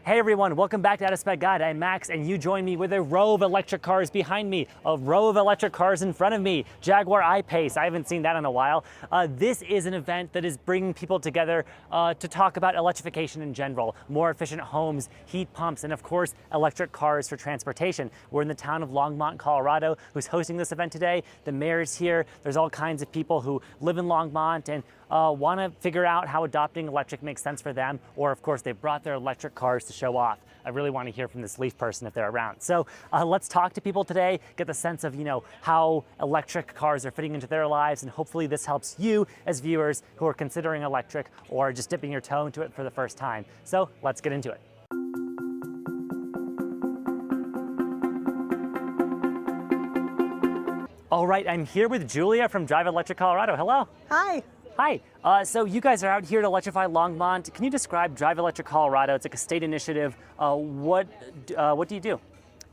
Hey everyone, welcome back to Out of Spec Guide. I'm Max, and you join me with a row of electric cars behind me, a row of electric cars in front of me, Jaguar I-Pace. I haven't seen that in a while. This is an event that is bringing people together to talk about electrification in general, more efficient homes, heat pumps, and of course, electric cars for transportation. We're in the town of Longmont, Colorado, who's hosting this event today. The mayor's here. There's all kinds of people who live in Longmont and want to figure out how adopting electric makes sense for them, or of course, they've brought their electric cars to show off. I really want to hear from this Leaf person if they're around. So let's talk to people today, get the sense of how electric cars are fitting into their lives, and hopefully this helps you as viewers who are considering electric or just dipping your toe into it for the first time. So let's get into it. All right, I'm here with Julia from Drive Electric Colorado. Hello. Hi. Hi. So you guys are out here to electrify Longmont. Can you describe Drive Electric Colorado? It's like a state initiative. What do you do?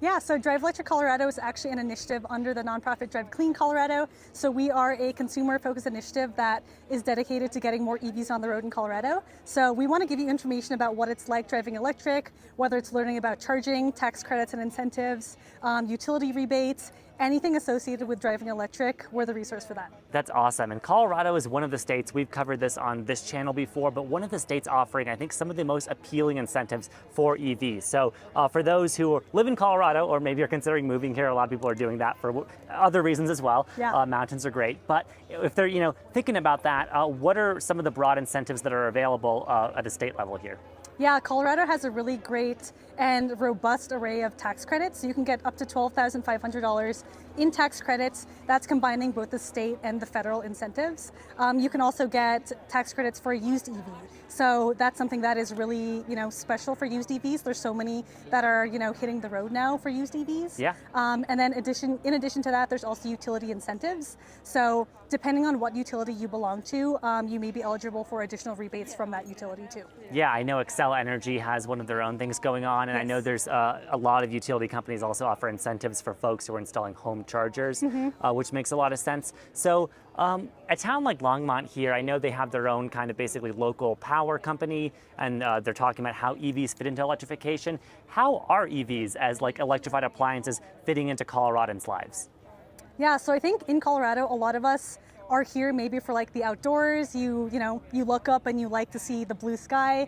Yeah, so Drive Electric Colorado is actually an initiative under the nonprofit Drive Clean Colorado. So we are a consumer-focused initiative that is dedicated to getting more EVs on the road in Colorado. So we want to give you information about what it's like driving electric, whether it's learning about charging, tax credits and incentives, utility rebates, anything associated with driving electric. We're the resource for that. That's awesome. And Colorado is one of the states, we've covered this on this channel before, but one of the states offering, I think, some of the most appealing incentives for EVs. So for those who live in Colorado, or maybe are considering moving here, a lot of people are doing that for other reasons as well. Yeah. Mountains are great. But if they're thinking about that, what are some of the broad incentives that are available at a state level here? Yeah, Colorado has a really great and robust array of tax credits. So you can get up to $12,500 in tax credits. That's combining both the state and the federal incentives. You can also get tax credits for a used EV. So that's something that is really, special for used EVs. There's so many that are, hitting the road now for used EVs. Yeah. And then in addition to that, there's also utility incentives. So depending on what utility you belong to, you may be eligible for additional rebates from that utility too. Yeah, I know Xcel Energy has one of their own things going on, and yes. I know there's a lot of utility companies also offer incentives for folks who are installing home chargers, which makes a lot of sense. So a town like Longmont here, I know they have their own kind of basically local power company, and they're talking about how EVs fit into electrification. How are EVs as like electrified appliances fitting into Coloradans' lives? Yeah, so I think in Colorado, a lot of us are here maybe for like the outdoors. You look up and you like to see the blue sky.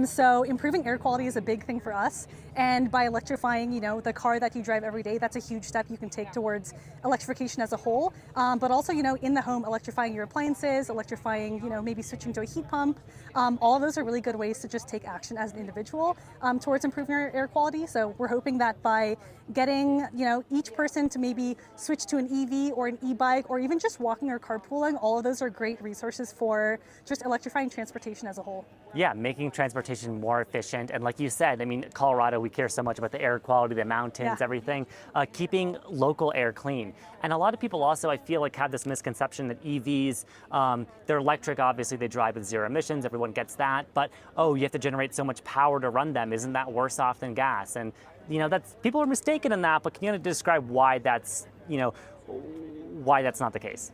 So improving air quality is a big thing for us. And by electrifying, the car that you drive every day, that's a huge step you can take towards electrification as a whole. But also, in the home, electrifying your appliances, electrifying, maybe switching to a heat pump. All of those are really good ways to just take action as an individual towards improving our air quality. So we're hoping that by getting, each person to maybe switch to an EV or an e-bike, or even just walking or carpooling, all of those are great resources for just electrifying transportation as a whole. Yeah, making transportation more efficient. And like you said, I mean, Colorado, we care so much about the air quality, the mountains, everything, keeping local air clean. And a lot of people also, I feel like, have this misconception that EVs, they're electric, obviously they drive with zero emissions, everyone gets that, but you have to generate so much power to run them. Isn't that worse off than gas? And people are mistaken in that, but can you describe why that's not the case?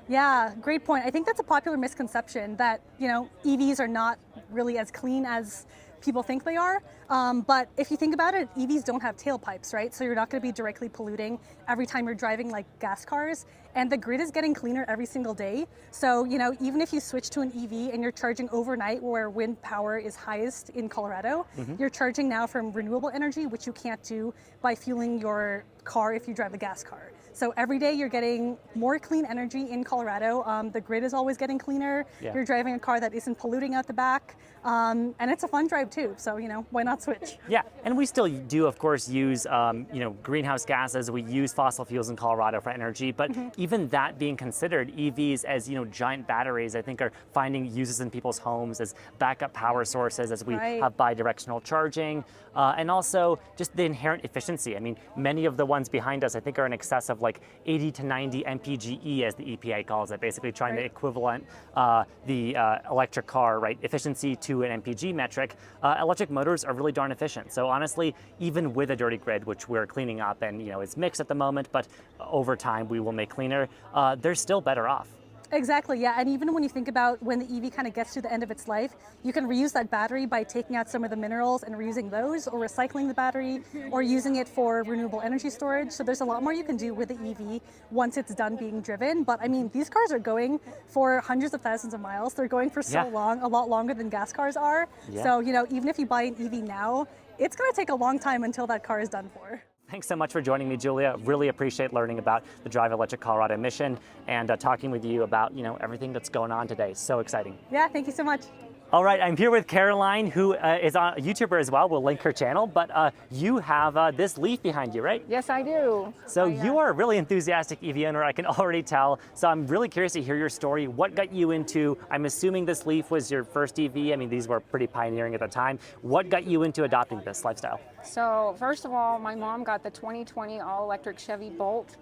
Yeah, great point. I think that's a popular misconception that, EVs are not really as clean as people think they are. But if you think about it, EVs don't have tailpipes, right? So you're not going to be directly polluting every time you're driving like gas cars. And the grid is getting cleaner every single day. So, even if you switch to an EV and you're charging overnight where wind power is highest in Colorado, you're charging now from renewable energy, which you can't do by fueling your car if you drive a gas car. So every day you're getting more clean energy in Colorado. The grid is always getting cleaner. Yeah. You're driving a car that isn't polluting out the back. And it's a fun drive too. So, why not switch? Yeah, and we still do, of course, use, greenhouse gases. We use fossil fuels in Colorado for energy. But even that being considered, EVs as, giant batteries, I think are finding uses in people's homes as backup power sources as we have bi-directional charging. And also just the inherent efficiency. I mean, many of the ones behind us, I think, are in excess of like 80 to 90 mpge, as the EPA calls it, basically trying to equivalent the electric car, right, efficiency to an mpg metric. Electric motors are really darn efficient. So honestly, even with a dirty grid, which we're cleaning up and it's mixed at the moment, but over time we will make cleaner, they're still better off. Exactly, yeah. And even when you think about when the EV kind of gets to the end of its life, you can reuse that battery by taking out some of the minerals and reusing those, or recycling the battery, or using it for renewable energy storage. So there's a lot more you can do with the EV once it's done being driven. But I mean, these cars are going for hundreds of thousands of miles. They're going for so long, a lot longer than gas cars are. So, you know, even if you buy an EV now, it's going to take a long time until that car is done for. Thanks so much for joining me, Julia. Really appreciate learning about the Drive Electric Colorado mission and talking with you about, you know, everything that's going on today. So exciting. Yeah, thank you so much. All right, I'm here with Caroline, who is a YouTuber as well. We'll link her channel, but you have this Leaf behind you, right? Yes, I do. So you are a really enthusiastic EV owner, I can already tell. So I'm really curious to hear your story. What got you into, I'm assuming this Leaf was your first EV. I mean, these were pretty pioneering at the time. What got you into adopting this lifestyle? So first of all, my mom got the 2020 all-electric Chevy Bolt.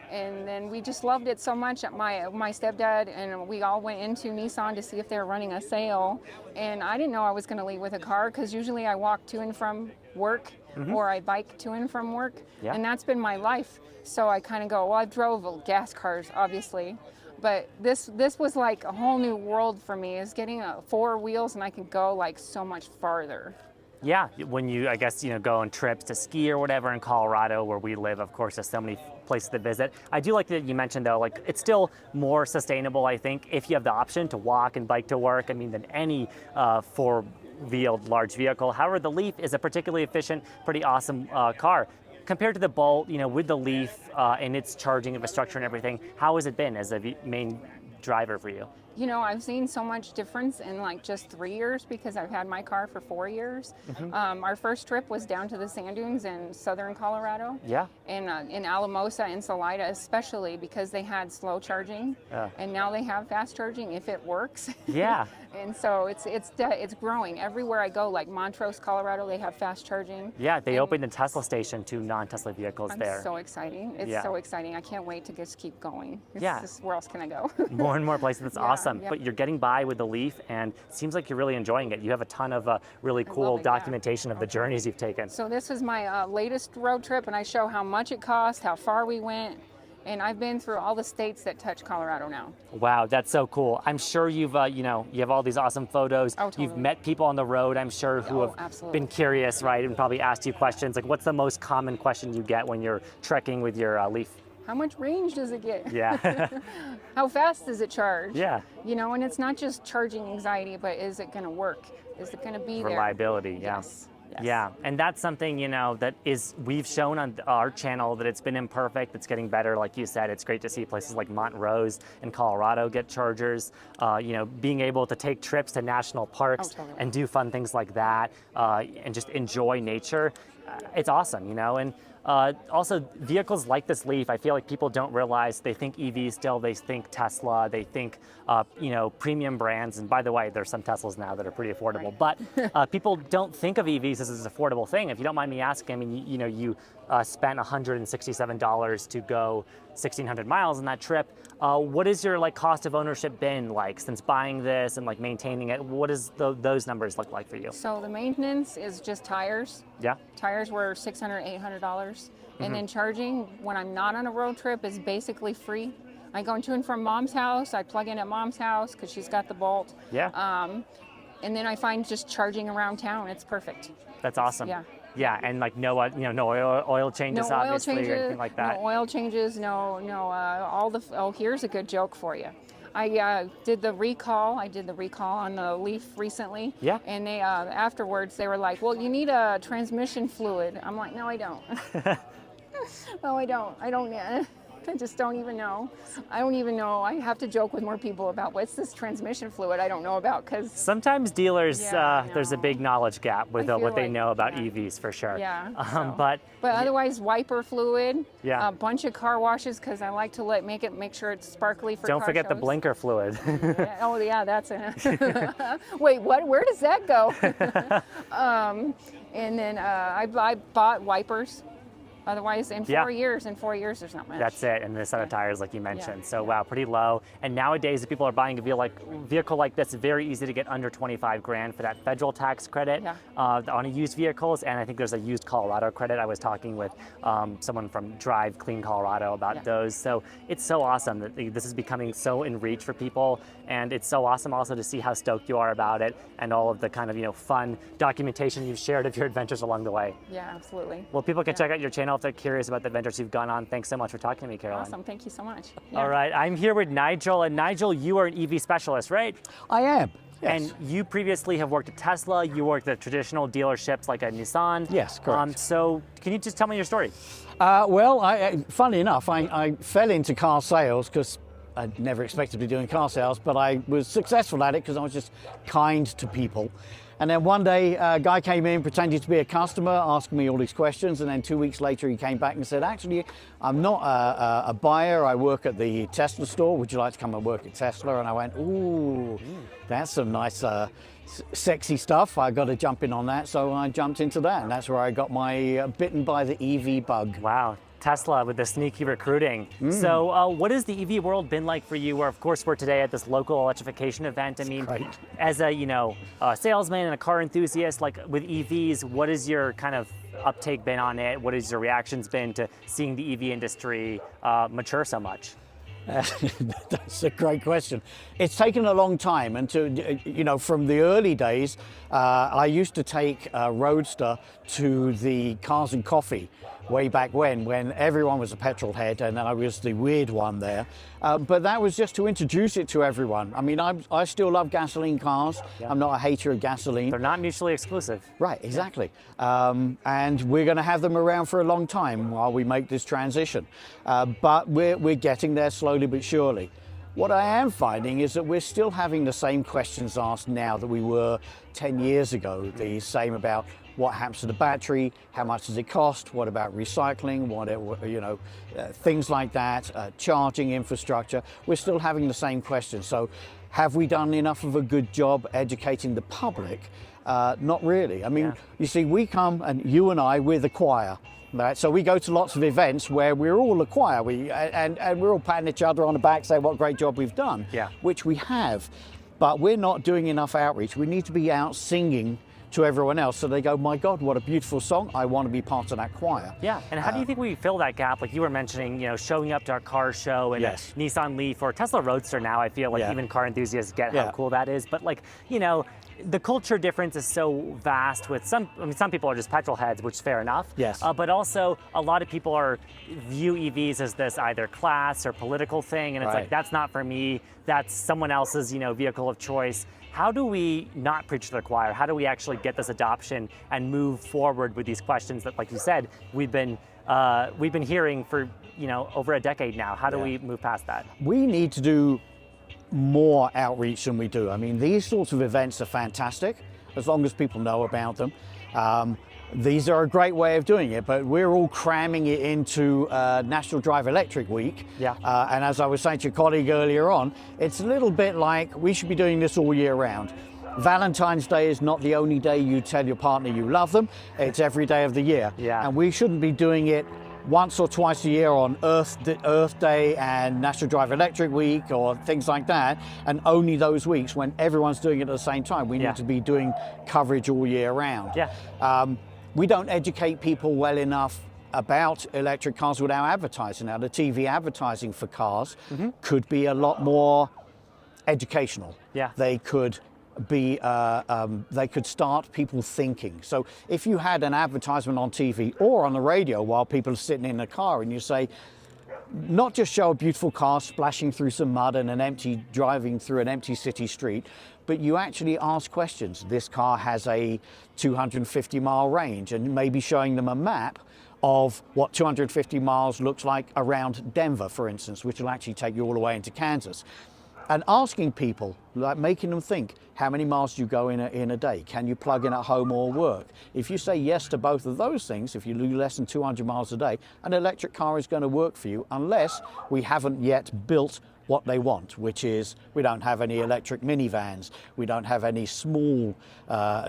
And then we just loved it so much. My stepdad and we all went into Nissan to see if they were running a sale. And I didn't know I was going to leave with a car because usually I walk to and from work or I bike to and from work. And that's been my life. So I kind of go, well, I drove gas cars, obviously. But this was like a whole new world for me, is getting four wheels and I can go like so much farther. Yeah, when you, I guess, you know, go on trips to ski or whatever in Colorado, where we live, of course, there's so many places to visit. I do like that you mentioned, though, like, it's still more sustainable, I think, if you have the option to walk and bike to work, I mean, than any four-wheeled large vehicle. However, the Leaf is a particularly efficient, pretty awesome car. Compared to the Bolt, you know, with the Leaf and its charging infrastructure and everything, how has it been as a main driver for you? You know, I've seen so much difference in like just 3 years because I've had my car for 4 years. Our first trip was down to the sand dunes in southern Colorado. Yeah. And in Alamosa and Salida especially, because they had slow charging. And now they have fast charging if it works. Yeah. And so it's growing. Everywhere I go, like Montrose, Colorado, they have fast charging. Yeah, they opened a Tesla station to non-Tesla vehicles there. It's so exciting. It's so exciting. I can't wait to just keep going. Where else can I go? More and more places. That's awesome. But you're getting by with the Leaf, and it seems like you're really enjoying it. You have a ton of really cool documentation of the journeys you've taken. So this was my latest road trip, and I show how much it cost, how far we went. And I've been through all the states that touch Colorado now. Wow, that's so cool. I'm sure you've, you know, you have all these awesome photos. Oh, totally. You've met people on the road, I'm sure, who have been curious, right, and probably asked you questions. Like, what's the most common question you get when you're trekking with your Leaf? How much range does it get? Yeah. How fast does it charge? Yeah. You know, and it's not just charging anxiety, but is it going to work? Is it going to be there? Reliability, yeah. Yes. Yes. Yeah, and that's something, you know, that is, we've shown on our channel that it's been imperfect, it's getting better. Like you said, it's great to see places like Montrose in Colorado get chargers, you know, being able to take trips to national parks and do fun things like that and just enjoy nature. It's awesome, you know, and also vehicles like this Leaf, I feel like people don't realize, they think EVs still, they think Tesla, they think, you know, premium brands. And by the way, there's some Teslas now that are pretty affordable, but people don't think of EVs as an affordable thing. If you don't mind me asking, I mean, you know, you spent $167 to go 1,600 miles on that trip. What is your like cost of ownership been like since buying this and like maintaining it? What does those numbers look like for you? So the maintenance is just tires. Yeah. Tires were $600, $800. And then charging when I'm not on a road trip is basically free. I go to and from mom's house. I plug in at mom's house because she's got the Bolt. Yeah. And then I find just charging around town, it's perfect. That's awesome. Yeah. Yeah, and like no, you know, no oil changes, no obviously, oil changes, or anything like that. No oil changes. Oh, here's a good joke for you. I did the recall. I did the recall on the Leaf recently. Yeah. And they afterwards they were like, "Well, you need a transmission fluid." I'm like, "No, I don't." No, I don't. I just don't even know. I don't even know. I have to joke with more people about what's this transmission fluid I don't know about, because sometimes dealers, there's a big knowledge gap with what they know about EVs for sure. Yeah. But otherwise, wiper fluid. Yeah. A bunch of car washes because I like to make sure it's sparkly for. Don't forget the blinker fluid. Yeah. Oh yeah, that's it. Wait, what? Where does that go? And then I bought wipers. Otherwise, in Yeah. 4 years, there's not much. That's it, and the set of tires, like you mentioned. Yeah. So wow, pretty low. And nowadays, if people are buying a vehicle like this, it's very easy to get under 25 grand for that federal tax credit Yeah. on a used vehicles. And I think there's a used Colorado credit. I was talking with someone from Drive Clean Colorado about Yeah. those. So it's so awesome that this is becoming so in reach for people, and it's so awesome also to see how stoked you are about it and all of the kind of fun documentation you've shared of your adventures along the way. Yeah, absolutely. Well, people can check out your channel if they're curious about the adventures you've gone on. Thanks so much for talking to me, Caroline. Awesome. Thank you so much. All right, I'm here with Nigel, and Nigel, you are an EV specialist, right? I am. Yes. And you previously have worked at Tesla. You worked at traditional dealerships like a Nissan. Yes, correct. So can you just tell me your story? Well, funnily enough, I fell into car sales because I never expected to be doing car sales, but I was successful at it because I was just kind to people. And then one day, a guy came in pretending to be a customer, asking me all these questions. And then 2 weeks later, he came back and said, actually, I'm not a buyer. I work at the Tesla store. Would you like to come and work at Tesla? And I went, ooh, that's some nice, sexy stuff. I got to jump in on that. So I jumped into that. And that's where I got my bitten by the EV bug. Wow. Tesla with the sneaky recruiting. So what has the EV world been like for you? Where of course we're today at this local electrification event. I mean, great. as a salesman and a car enthusiast, like with EVs, what has your kind of uptake been on it? What has your reactions been to seeing the EV industry mature so much? That's a great question. It's taken a long time, and from the early days, I used to take a Roadster to the Cars and Coffee way back when everyone was a petrol head and I was the weird one there. But that was just to introduce it to everyone. I mean, I still love gasoline cars. Yeah. I'm not a hater of gasoline. They're not mutually exclusive. Right, exactly. And we're going to have them around for a long time while we make this transition. But we're getting there slowly but surely. What I am finding is that we're still having the same questions asked now that we were 10 years ago. The same about what happens to the battery, how much does it cost, what about recycling, things like that, charging infrastructure. We're still having the same questions. So have we done enough of a good job educating the public? Not really. I mean, You see, we come, and you and I, we're the choir. Right? So we go to lots of events where we're all a choir, and we're all patting each other on the back, saying what a great job we've done, which we have. But we're not doing enough outreach. We need to be out singing to everyone else, so they go, my God, what a beautiful song, I want to be part of that choir. Yeah, and how do you think we fill that gap? Like you were mentioning, showing up to our car show and Yes. a Nissan Leaf or Tesla Roadster now, I feel like even car enthusiasts get how cool that is. But the culture difference is so vast with some people are just petrol heads, which is fair enough. Yes. But also a lot of people view EVs as this either class or political thing, and it's like, that's not for me, that's someone else's, vehicle of choice. How do we not preach to the choir? How do we actually get this adoption and move forward with these questions that, like you said, we've been hearing for over a decade now? How do we move past that? We need to do more outreach than we do. I mean, these sorts of events are fantastic as long as people know about them. These are a great way of doing it, but we're all cramming it into National Drive Electric Week. Yeah. And as I was saying to your colleague earlier on, it's a little bit like we should be doing this all year round. Valentine's Day is not the only day you tell your partner you love them. It's every day of the year. Yeah. And we shouldn't be doing it once or twice a year on Earth Day and National Drive Electric Week or things like that, and only those weeks when everyone's doing it at the same time. We need to be doing coverage all year round. Yeah. We don't educate people well enough about electric cars without advertising. Now, the TV advertising for cars could be a lot more educational. Yeah. They could be, they could start people thinking. So if you had an advertisement on TV or on the radio while people are sitting in the car and you say, not just show a beautiful car splashing through some mud and driving through an empty city street, but you actually ask questions. This car has a 250-mile range, and maybe showing them a map of what 250 miles looks like around Denver, for instance, which will actually take you all the way into Kansas. And asking people, like making them think, how many miles do you go in a day? Can you plug in at home or work? If you say yes to both of those things, if you do less than 200 miles a day, an electric car is going to work for you, unless we haven't yet built what they want, which is we don't have any electric minivans, we don't have any small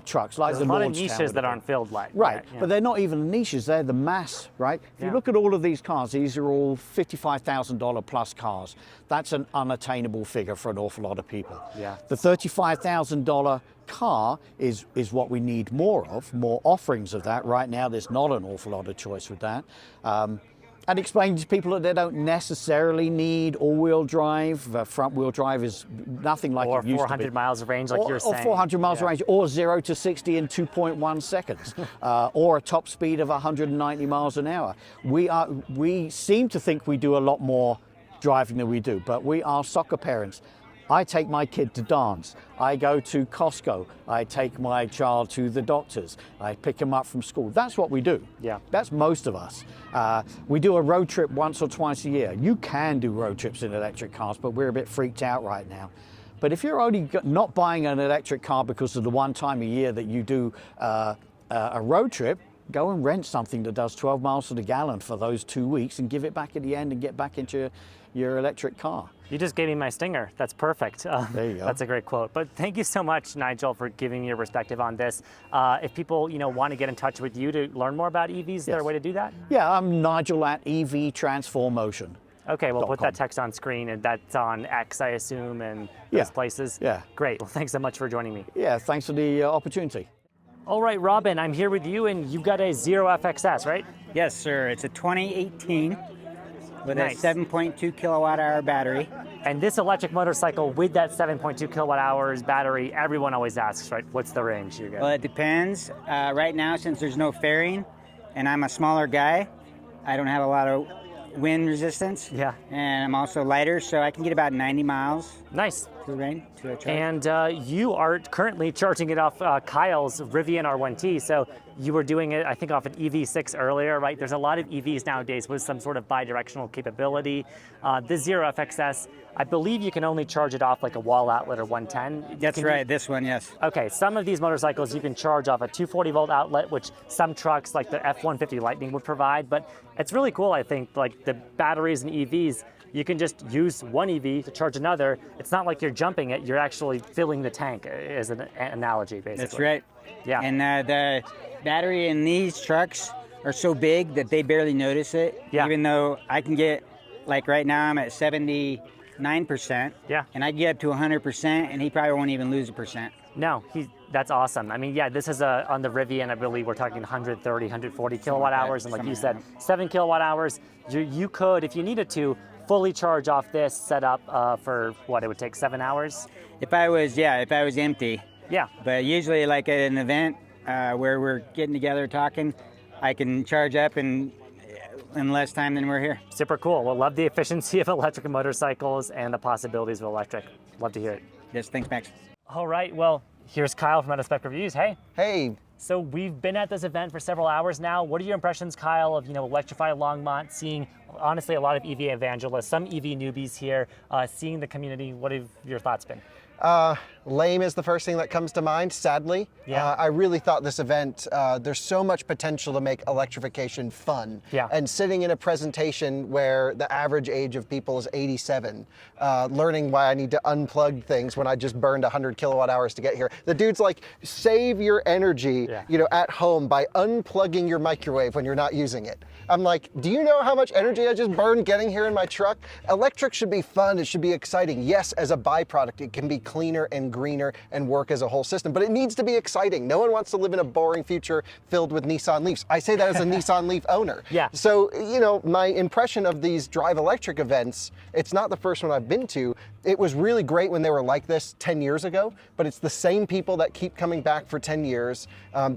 trucks like There's the a lot of launch tower niches that would aren't filled like Right, yet, yeah. but they're not even niches, they're the mass, right? If you Yeah. look at all of these cars, these are all $55,000 plus cars. That's an unattainable figure for an awful lot of people. Yeah. The $35,000 car is what we need more of, more offerings of that. Right now, there's not an awful lot of choice with that. And explain to people that they don't necessarily need all-wheel drive. Front-wheel drive is nothing like Or it used to be. 400 miles of range, like you're saying. Or 400 miles Yeah. range, or 0 to 60 in 2.1 seconds, or a top speed of 190 miles an hour. We seem to think we do a lot more driving than we do, but we are soccer parents. I take my kid to dance. I go to Costco. I take my child to the doctors. I pick him up from school. That's what we do. Yeah. That's most of us. We do a road trip once or twice a year. You can do road trips in electric cars, but we're a bit freaked out right now. But if you're only not buying an electric car because of the one time a year that you do a road trip, go and rent something that does 12 miles to the gallon for those 2 weeks and give it back at the end and get back into your electric car. You just gave me my stinger. That's perfect. There you go. That's a great quote. But thank you so much, Nigel, for giving your perspective on this. If people, want to get in touch with you to learn more about EVs, is there a way to do that? Yeah, I'm Nigel at EV Transform Motion. Okay, we'll put .com. that text on screen, and that's on X, I assume, and Yeah. those places. Yeah. Great. Well, thanks so much for joining me. Yeah, thanks for the opportunity. All right, Robin, I'm here with you, and you've got a Zero FXS, right? Yes, sir. It's a 2018 with Nice. a 7.2 kilowatt hour battery. And this electric motorcycle with that 7.2 kilowatt hours battery, everyone always asks, right? What's the range you get? Well, it depends. Right now, since there's no fairing and I'm a smaller guy, I don't have a lot of wind resistance. Yeah. And I'm also lighter, so I can get about 90 miles Nice. to a charge. And you are currently charging it off Kyle's Rivian R1T. So you were doing it, I think, off an EV6 earlier, right? There's a lot of EVs nowadays with some sort of bi-directional capability. The Zero FXS, I believe you can only charge it off like a wall outlet or 110. That's Can you- right, this one, yes. Okay, some of these motorcycles you can charge off a 240 volt outlet, which some trucks like the F-150 Lightning would provide, but it's really cool, I think, like the batteries and EVs, you can just use one EV to charge another. It's not like you're jumping it, you're actually filling the tank, as an analogy, basically. That's right. Yeah. And the battery in these trucks are so big that they barely notice it. Yeah. Even though I can get, like right now I'm at 79%. Yeah. And I get up to 100%, and he probably won't even lose a percent. No, that's awesome. I mean, yeah, this is on the Rivian, I believe we're talking 130, 140 kilowatt hours, and like you said, 7 kilowatt hours. You could, if you needed to, fully charge off this setup for what it would take 7 hours. If I was empty. Yeah. But usually, like at an event where we're getting together talking, I can charge up in less time than we're here. Super cool. We'll love the efficiency of electric motorcycles and the possibilities of electric. Love to hear it. Yes, thanks, Max. All right, well, here's Kyle from Spec Reviews. Hey. Hey, So we've been at this event for several hours now. What are your impressions, Kyle, of Electrify Longmont, seeing honestly a lot of EV evangelists, some EV newbies here, seeing the community? What have your thoughts been? lame is the first thing that comes to mind, sadly. Yeah. I really thought this event, there's so much potential to make electrification fun. Yeah. And sitting in a presentation where the average age of people is 87, learning why I need to unplug things when I just burned 100 kilowatt hours to get here. The dude's like, save your energy, Yeah. at home by unplugging your microwave when you're not using it. I'm like, do you know how much energy I just burned getting here in my truck? Electric should be fun, it should be exciting. Yes, as a byproduct, it can be cleaner and greener and work as a whole system, but it needs to be exciting. No one wants to live in a boring future filled with Nissan Leafs. I say that as a Nissan Leaf owner. Yeah. So, my impression of these Drive Electric events, it's not the first one I've been to. It was really great when they were like this 10 years ago, but it's the same people that keep coming back for 10 years.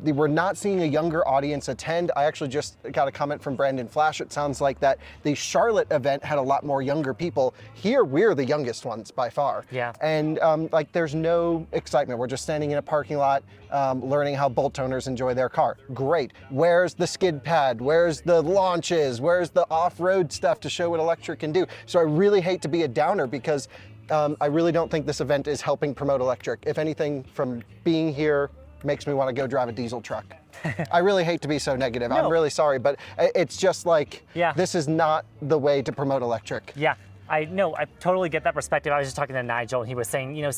We're not seeing a younger audience attend. I actually just got a comment from Brandon Flash. It sounds like that the Charlotte event had a lot more younger people. Here, we're the youngest ones by far. Yeah. And there's no excitement. We're just standing in a parking lot, learning how bolt owners enjoy their car. Great. Where's the skid pad? Where's the launches? Where's the off-road stuff to show what electric can do? So I really hate to be a downer because I really don't think this event is helping promote electric. If anything, from being here makes me want to go drive a diesel truck. I really hate to be so negative. No. I'm really sorry, but it's just like, Yeah. this is not the way to promote electric. Yeah. I know, I totally get that perspective. I was just talking to Nigel, and he was saying, you know,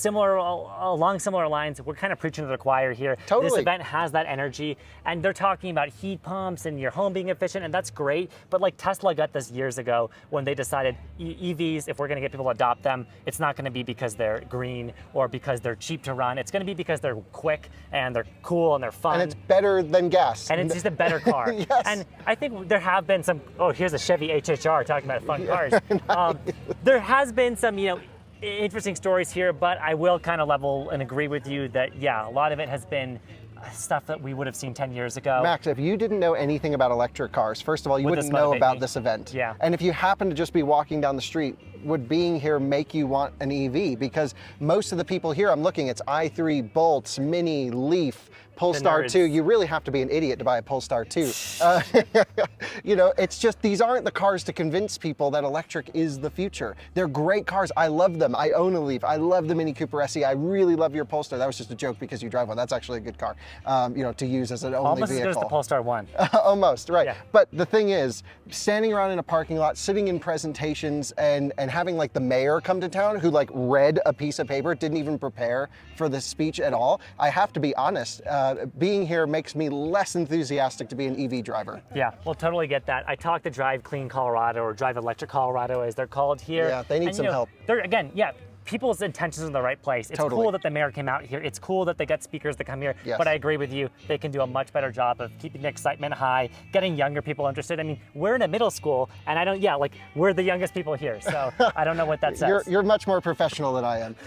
along similar lines, we're kind of preaching to the choir here. Totally. This event has that energy, and they're talking about heat pumps and your home being efficient, and that's great. But like Tesla got this years ago when they decided EVs, if we're going to get people to adopt them, it's not going to be because they're green or because they're cheap to run. It's going to be because they're quick and they're cool and they're fun. And it's better than gas. And it's just a better car. Yes. And I think there have been some, oh, here's a Chevy HHR talking about fun cars. There has been some, you know, interesting stories here, but I will kind of level and agree with you that, yeah, a lot of it has been stuff that we would have seen 10 years ago. Max, if you didn't know anything about electric cars, first of all, you Would wouldn't this know motivate about me? this event. Yeah. And if you happen to just be walking down the street, would being here make you want an EV? Because most of the people here, I'm looking, it's i3 Bolts, Mini, Leaf, Polestar nerds. 2. You really have to be an idiot to buy a Polestar 2. You know, it's just, these aren't the cars to convince people that electric is the future. They're great cars. I love them. I own a Leaf. I love the Mini Cooper SE. I really love your Polestar. That was just a joke because you drive one. That's actually a good car, you know, to use as an only Almost as vehicle. good as the Polestar 1. Almost, right. Yeah. But the thing is, standing around in a parking lot, sitting in presentations and having like the mayor come to town who like read a piece of paper, didn't even prepare for the speech at all. I have to be honest, being here makes me less enthusiastic to be an EV driver. Yeah, we'll totally get that. I talked to Drive Clean Colorado, or Drive Electric Colorado as they're called here. Yeah, they need And, some you know, help. They're, again, yeah, people's intentions are in the right place. It's Totally. cool that the mayor came out here. It's cool that they got speakers that come here. Yes. But I agree with you. They can do a much better job of keeping the excitement high, getting younger people interested. I mean, we're in a middle school, and we're the youngest people here. So I don't know what that says. You're much more professional than I am.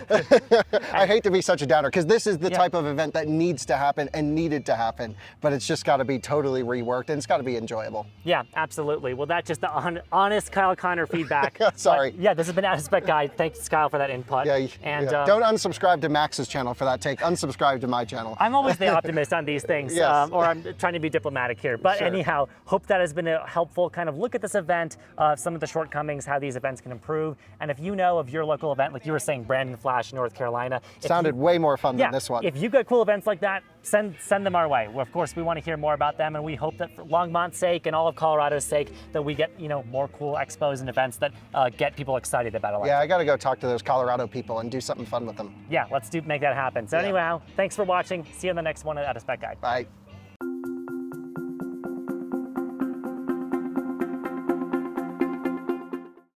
I hate to be such a downer because this is the type of event that needs to happen and needed to happen, but it's just got to be totally reworked and it's got to be enjoyable. Yeah, absolutely. Well, that's just the honest Kyle Connor feedback. Sorry. But, yeah, this has been Out of Spec Guide. Thanks, Kyle, for that input. And don't unsubscribe to Max's channel for that take. Unsubscribe to my channel. I'm always the optimist on these things, Yes. or I'm trying to be diplomatic here. But Sure. anyhow, hope that has been a helpful kind of look at this event, some of the shortcomings, how these events can improve. And if you know of your local event, like you were saying, Brandon Flash, North Carolina. Sounded way more fun than this one. If you've got cool events like that, send them our way. Well, of course, we want to hear more about them, and we hope that for Longmont's sake and all of Colorado's sake, that we get more cool expos and events that get people excited about electric. Yeah, I got to go talk to those Colorado people and do something fun with them. Yeah, let's make that happen. So anyhow, thanks for watching. See you on the next one at Out of Spec Guide. Bye.